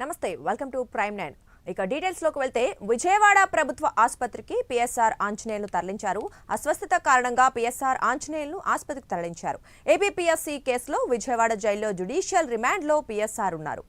నమస్తే welcome to prime 9 ఇక details లోకి వెళ్తే విజయవాడ ప్రభుత్వ ఆసుపత్రికి పిఎస్ఆర్ ఆంజనేయులు తరలించారు. అస్వస్థత కారణంగా పిఎస్ఆర్ ఆంజనేయులు ఆసుపత్రికి తరలించారు. ఏపీపీఎస్సీ కేసులో విజయవాడ జైల్లో జ్యుడిషియల్ రిమాండ్ లో పిఎస్ఆర్ ఉన్నారు.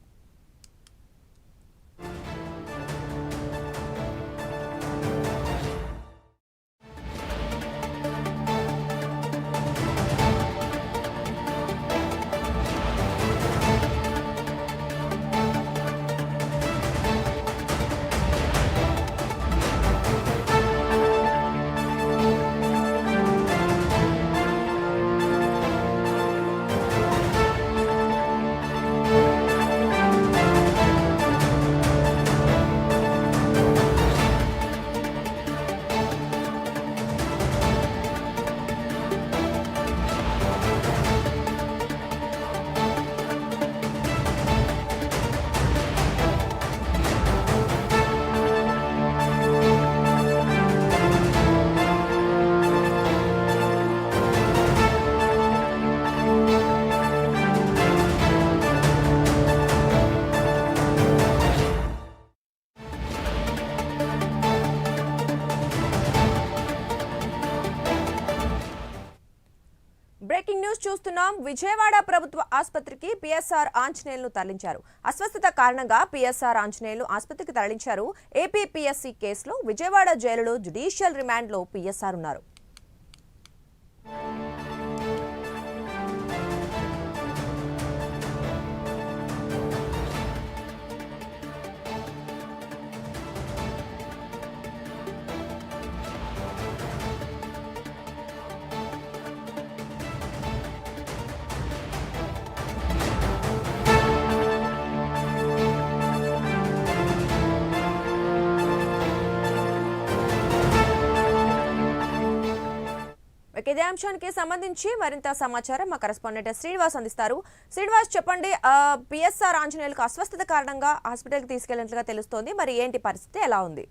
బ్రేకింగ్ న్యూస్ చూస్తున్నాం. విజయవాడ ప్రభుత్వ ఆసుపత్రికి పిఎస్ఆర్ ఆంజనేయులు తరలించారు. అస్వస్థత కారణంగా పిఎస్ఆర్ ఆంజనేయులు ఆసుపత్రికి తరలించారు. ఏపీపీఎస్సీ కేసులో విజయవాడ జైలులో జ్యుడిషియల్ రిమాండ్ లో పిఎస్ఆర్ ఉన్నారు. ఇదే అంశానికి సంబంధించి మరింత సమాచారం మా కరెస్పాండెంట్ శ్రీనివాస్ అందిస్తారు. శ్రీనివాస్, చెప్పండి, పిఎస్ఆర్ ఆంజనేయులకు అస్వస్థత కారణంగా హాస్పిటల్కి తీసుకెళ్లినట్లుగా తెలుస్తోంది. మరి ఏంటి పరిస్థితి, ఎలా ఉంది?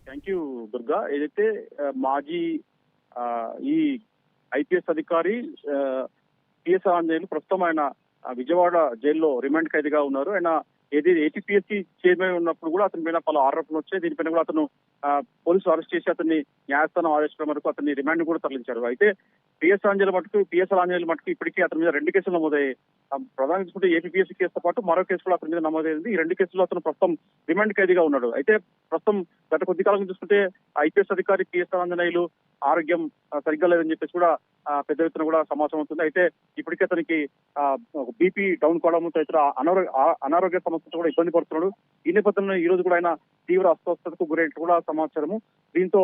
Thank you Durga. ఏదైతే మాజీ ఈ ఐపీఎస్ అధికారి పిఎస్ఆర్ ఆంజనేయులు ప్రస్తుతం ఆయన విజయవాడ జైల్లో రిమాండ్ ఖైదీగా ఉన్నారు. ఆయన ఏదైతే ఏపీఎస్సీ చైర్మన్ ఉన్నప్పుడు కూడా అతని పైన పలు ఆరోపణలు వచ్చాయి. దీనిపైన కూడా అతను పోలీసులు అరెస్ట్ చేసి అతన్ని న్యాయస్థానం ఆదేశించడం వరకు అతన్ని రిమాండ్ కూడా తరలించారు. అయితే పిఎస్ఆర్ ఆంజనేయులు మటుకు ఇప్పటికీ అతని మీద 2 కేసులు నమోదయ్యాయి. ప్రధానంగా చూసుకుంటే ఏపీఎస్సీ కేసుతో పాటు మరో కేసు కూడా అతని మీద నమోదైంది. ఈ 2 కేసుల్లో అతను ప్రస్తుతం రిమాండ్ ఖైదీగా ఉన్నాడు. అయితే ప్రస్తుతం గత కొద్ది కాలం చూసుకుంటే ఐపీఎస్ అధికారి పిఎస్ఆర్ ఆంజనేయులు ఆరోగ్యం సరిగ్గా లేదని చెప్పేసి కూడా పెద్ద ఎత్తున కూడా సమాచారం అవుతుంది. అయితే ఇప్పటికే అతనికి బీపీ డౌన్ కావడం, తదితర అనారోగ్య సమస్యలతో కూడా ఇబ్బంది పడుతున్నాడు. ఈ నేపథ్యంలో ఈ రోజు కూడా ఆయన తీవ్ర అస్వస్థతకు గురైనట్టు కూడా సమాచారము. దీంతో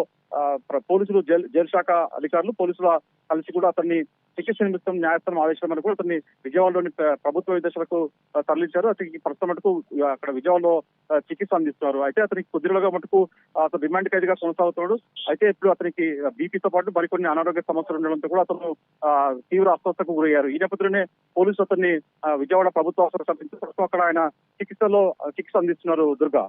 పోలీసులు జైలు శాఖ అధికారులు పోలీసుల కలిసి కూడా అతన్ని చికిత్స నిమిత్తం న్యాయస్థానం ఆదేశించడం వరకు కూడా అతన్ని విజయవాడలోని ప్రభుత్వ విదేశాలకు తరలించారు. అతనికి ప్రస్తుతం మటుకు అక్కడ విజయవాడలో చికిత్స అందిస్తున్నారు. అయితే అతనికి కొద్ది రోజులుగా మటుకు అతను రిమాండ్ ఖైదీగా కొనసాగుతున్నాడు. అయితే ఇప్పుడు అతనికి బీపీతో పాటు మరికొన్ని అనారోగ్య సమస్యలు ఉండడంతో కూడా అతను తీవ్ర అస్వస్థతకు గురయ్యారు. ఈ నేపథ్యంలోనే పోలీసులు అతన్ని విజయవాడ ప్రభుత్వ ఆసుపత్రికి తరలించి ప్రస్తుతం అక్కడ ఆయన చికిత్స అందిస్తున్నారు. దుర్గా.